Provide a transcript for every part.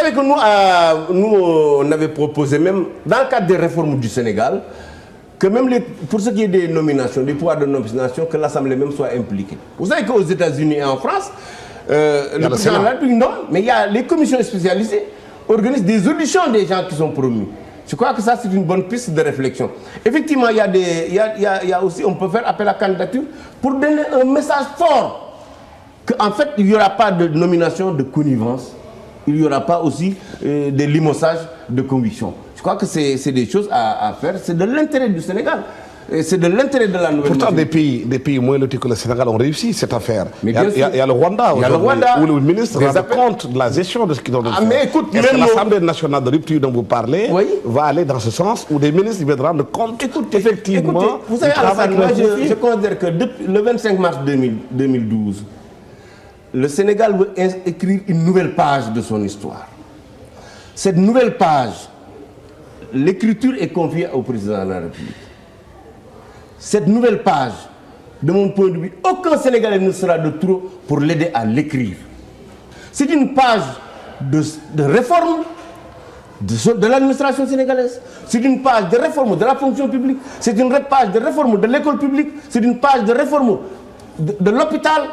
savez que nous, on avait proposé même, dans le cadre des réformes du Sénégal, que même pour ce qui est des nominations, des pouvoirs de nomination, que l'Assemblée même soit impliquée. Vous savez qu'aux États-Unis et en France, le président de la République nomme, mais il y a les commissions spécialisées organisent des auditions des gens qui sont promus. Je crois que ça, c'est une bonne piste de réflexion. Effectivement, il y a aussi, on peut faire appel à candidature pour donner un message fort qu'en fait, il n'y aura pas de nomination de connivence, il n'y aura pas aussi des limogeages de conviction. Je crois que c'est des choses à faire. C'est de l'intérêt du Sénégal. C'est de l'intérêt de la nouvelle. Pourtant, des pays moins lotis que le Sénégal ont réussi cette affaire. Il y a le Rwanda, où le ministre rend compte de la gestion de ce qu'ils ont fait. Mais écoute, est-ce que l'Assemblée nationale de rupture dont vous parlez va aller dans ce sens où des ministres viendront rendre compte effectivement. Écoutez, vous savez, Alassane, moi je considère que depuis le 25 mars 2012, le Sénégal veut écrire une nouvelle page de son histoire. Cette nouvelle page, l'écriture est confiée au président de la République. Cette nouvelle page, de mon point de vue, aucun Sénégalais ne sera de trop pour l'aider à l'écrire. C'est une page de réforme de l'administration sénégalaise. C'est une page de réforme de la fonction publique. C'est une page de réforme de l'école publique. C'est une page de réforme de l'hôpital,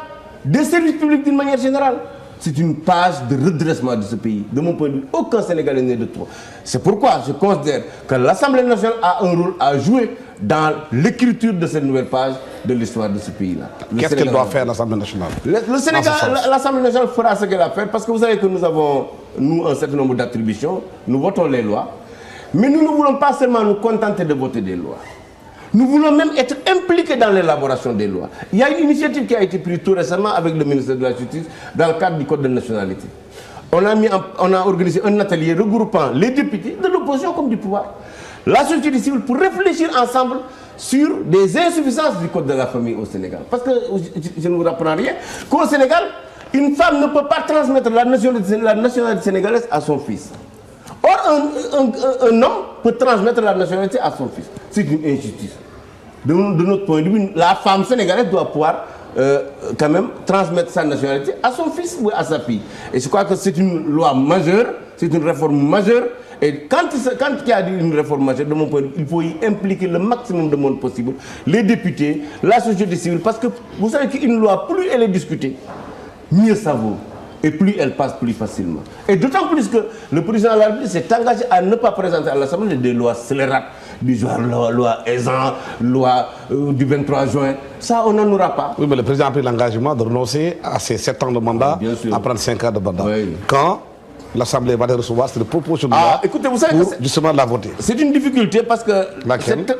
des services publics d'une manière générale. C'est une page de redressement de ce pays. De mon point de vue, aucun Sénégalais n'est de trop. C'est pourquoi je considère que l'Assemblée nationale a un rôle à jouer dans l'écriture de cette nouvelle page de l'histoire de ce pays-là. Qu'est-ce qu'elle doit faire, l'Assemblée nationale? Le Sénégal, l'Assemblée nationale fera ce qu'elle a à faire, parce que vous savez que nous avons, nous, un certain nombre d'attributions, nous votons les lois, mais nous ne voulons pas seulement nous contenter de voter des lois. Nous voulons même être impliqués dans l'élaboration des lois. Il y a une initiative qui a été prise tout récemment avec le ministère de la Justice dans le cadre du Code de nationalité. On a organisé un atelier regroupant les députés de l'opposition comme du pouvoir, la société civile, pour réfléchir ensemble sur des insuffisances du Code de la famille au Sénégal. Parce que, je ne vous apprends rien, qu'au Sénégal, une femme ne peut pas transmettre la nationalité sénégalaise à son fils. Or, un homme peut transmettre la nationalité à son fils. C'est une injustice. De notre point de vue, la femme sénégalaise doit pouvoir quand même transmettre sa nationalité à son fils ou à sa fille. Et je crois que c'est une loi majeure, c'est une réforme majeure. Et quand il y a une réforme majeure, de mon point de vue, il faut y impliquer le maximum de monde possible, les députés, la société civile, parce que vous savez qu'une loi, plus elle est discutée, mieux ça vaut. Et plus elle passe plus facilement. Et d'autant plus que le président de la République s'est engagé à ne pas présenter à l'Assemblée des lois scélérates, du genre loi Ezzan, loi du 23 juin. Ça, on n'en aura pas. Oui, mais le président a pris l'engagement de renoncer à ses 7 ans de mandat, à prendre 5 ans de mandat. Oui. Quand l'Assemblée va les recevoir, c'est une proposition de loi écoutez, vous savez pour justement la voter. C'est une difficulté parce que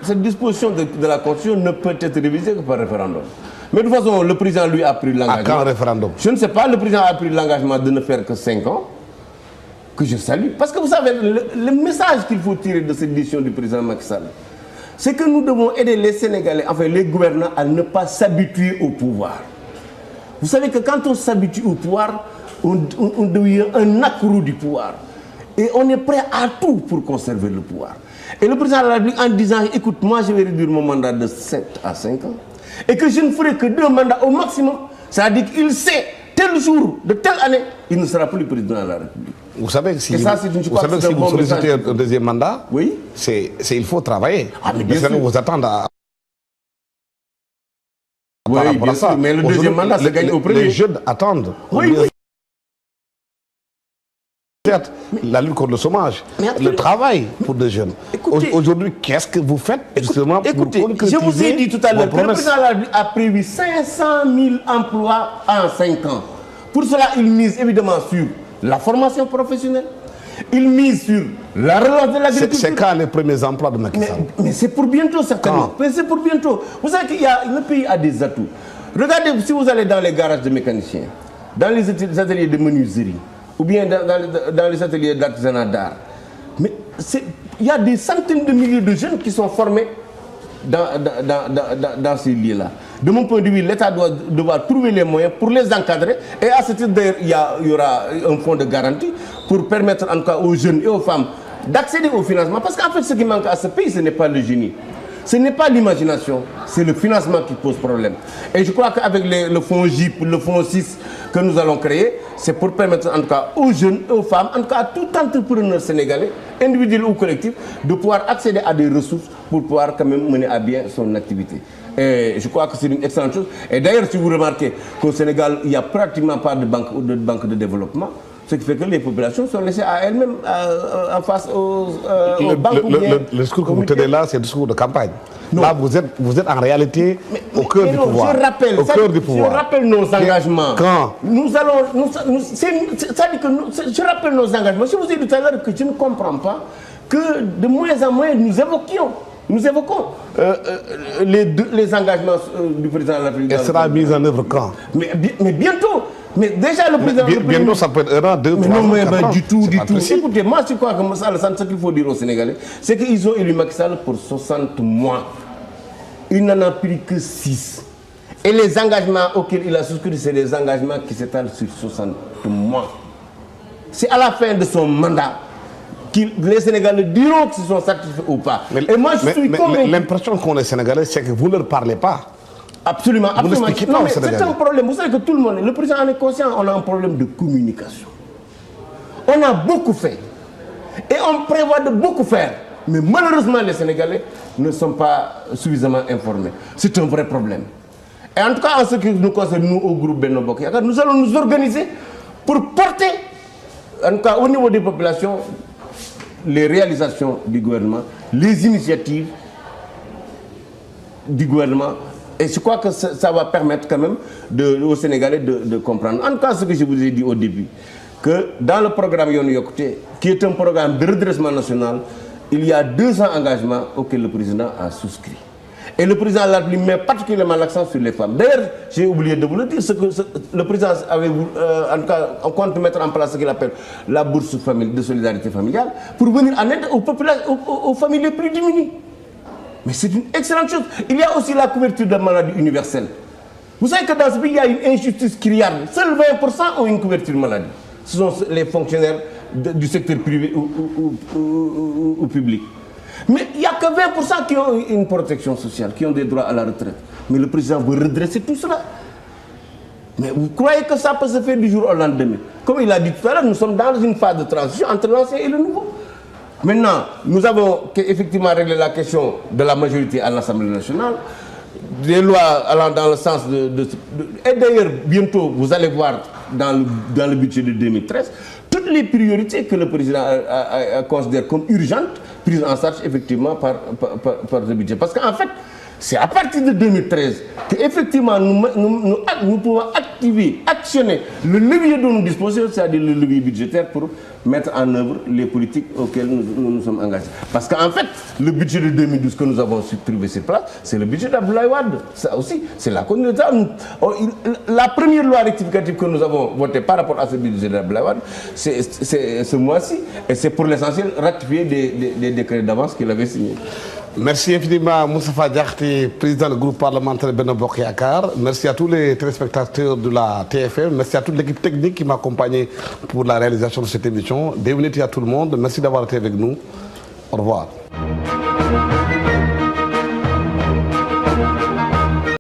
cette disposition de la Constitution ne peut être révisée que par référendum. Mais de toute façon, le président, lui, a pris l'engagement. À quand référendum? Je ne sais pas, le président a pris l'engagement de ne faire que 5 ans, que je salue. Parce que vous savez, le message qu'il faut tirer de cette décision du président Macky Sall, c'est que nous devons aider les Sénégalais, enfin les gouvernants, à ne pas s'habituer au pouvoir. Vous savez que quand on s'habitue au pouvoir, on devient un accro du pouvoir. Et on est prêt à tout pour conserver le pouvoir. Et le président de la République, en disant, écoute, moi je vais réduire mon mandat de 7 à 5 ans, et que je ne ferai que 2 mandats au maximum, ça veut dire qu'il sait, tel jour, de telle année, il ne sera plus président de la République. Vous savez que si vous sollicitez un deuxième mandat, oui, il faut travailler. Les Sénégalais vous attendent à... Oui, bien sûr, mais le deuxième mandat, c'est gagné au premier. Les jeunes attendent. Oui, oui. La lutte contre le chômage, le travail pour des jeunes. Aujourd'hui, qu'est-ce que vous faites justement pour concrétiser? Je vous ai dit tout à l'heure que le président a prévu 500 000 emplois en 5 ans. Pour cela, il mise évidemment sur la formation professionnelle, il mise sur la relance de l'agriculture. C'est quand les premiers emplois de Macky Sall? Mais c'est pour bientôt certainement. Mais c'est pour bientôt. Vous savez qu'il y a, le pays a des atouts. Regardez, si vous allez dans les garages de mécaniciens, dans les ateliers de menuiserie, ou bien dans les ateliers d'artisanat d'art. Mais il y a des centaines de milliers de jeunes qui sont formés dans ces lieux-là. De mon point de vue, l'État doit devoir trouver les moyens pour les encadrer. Et à ce titre, il y aura un fonds de garantie pour permettre en tout cas aux jeunes et aux femmes d'accéder au financement. Parce qu'en fait, ce qui manque à ce pays, ce n'est pas le génie. Ce n'est pas l'imagination, c'est le financement qui pose problème. Et je crois qu'avec le fonds JIP, le fonds 6 que nous allons créer, c'est pour permettre en tout cas aux jeunes, aux femmes, en tout cas à tout entrepreneur sénégalais, individuel ou collectif, de pouvoir accéder à des ressources pour pouvoir quand même mener à bien son activité. Et je crois que c'est une excellente chose. Et d'ailleurs, si vous remarquez qu'au Sénégal, il n'y a pratiquement pas de banque de développement, ce qui fait que les populations sont laissées à elles-mêmes en face aux banques. Le discours que vous tenez là, c'est le discours de campagne. Non. Là, vous êtes en réalité au cœur du pouvoir. Je rappelle nos engagements. Quand nous allons... je rappelle nos engagements. Je vous ai dit tout à l'heure que je ne comprends pas que de moins en moins nous évoquons les engagements du président de la République. Elle sera mise en œuvre quand? Mais bientôt. Mais déjà le président... Bientôt, ça peut être 1 an, 2, 3 ans, mais non, 4 ans. du tout. Écoutez, moi je crois que ce qu'il faut dire aux Sénégalais, c'est qu'ils ont élu Macky Sall pour 60 mois. Il n'en a pris que 6. Et les engagements auxquels il a souscrit, c'est des engagements qui s'étalent sur 60 mois. C'est à la fin de son mandat que les Sénégalais diront qu'ils sont satisfaits ou pas. Et moi, je suis convaincu... L'impression qu'ont les Sénégalais, c'est que vous ne leur parlez pas. Absolument. Non, mais c'est un problème. Vous savez que tout le monde, le président en est conscient, on a un problème de communication. On a beaucoup fait. Et on prévoit de beaucoup faire. Mais malheureusement, les Sénégalais ne sont pas suffisamment informés. C'est un vrai problème. Et en tout cas, en ce qui nous concerne, nous, au groupe Benno Bokk Yakaar, nous allons nous organiser pour porter, en tout cas au niveau des populations, les réalisations du gouvernement, les initiatives du gouvernement. Et je crois que ça va permettre quand même aux Sénégalais de comprendre. En tout cas, ce que je vous ai dit au début, que dans le programme Yoonu Yokkute, qui est un programme de redressement national, il y a 200 engagements auxquels le président a souscrit. Et le président de la République met particulièrement l'accent sur les femmes. D'ailleurs, j'ai oublié de vous le dire, le président avait, en tout cas, on compte mettre en place ce qu'il appelle la bourse de solidarité familiale pour venir en aide aux familles les plus diminuées. Mais c'est une excellente chose. Il y a aussi la couverture de la maladie universelle. Vous savez que dans ce pays, il y a une injustice criarde. Seuls 20% ont une couverture maladie. Ce sont les fonctionnaires du secteur privé ou public. Mais il n'y a que 20% qui ont une protection sociale, qui ont des droits à la retraite. Mais le président veut redresser tout cela. Mais vous croyez que ça peut se faire du jour au lendemain? Comme il a dit tout à l'heure, nous sommes dans une phase de transition entre l'ancien et le nouveau. Maintenant, nous avons effectivement réglé la question de la majorité à l'Assemblée nationale, des lois allant dans le sens et d'ailleurs, bientôt, vous allez voir dans le budget de 2013, toutes les priorités que le président considère comme urgentes, prises en charge effectivement par le budget. Parce qu'en fait, c'est à partir de 2013 qu'effectivement nous pouvons actionner le levier dont nous disposons, c'est-à-dire le levier budgétaire pour mettre en œuvre les politiques auxquelles nous sommes engagés. Parce qu'en fait, le budget de 2012 que nous avons trouvé sur place, c'est le budget d'Abdoulaye Wade. Ça aussi, c'est la continuité. La première loi rectificative que nous avons votée par rapport à ce budget d'Abdoulaye Wade, c'est ce mois-ci, et c'est pour l'essentiel ratifier des décrets d'avance qu'il avait signés. Merci infiniment Moustapha Diakhaté, président du groupe parlementaire Benno Bokk Yakaar. Merci à tous les téléspectateurs de la TFM. Merci à toute l'équipe technique qui m'a accompagné pour la réalisation de cette émission. Bienvenue à tout le monde. Merci d'avoir été avec nous. Au revoir.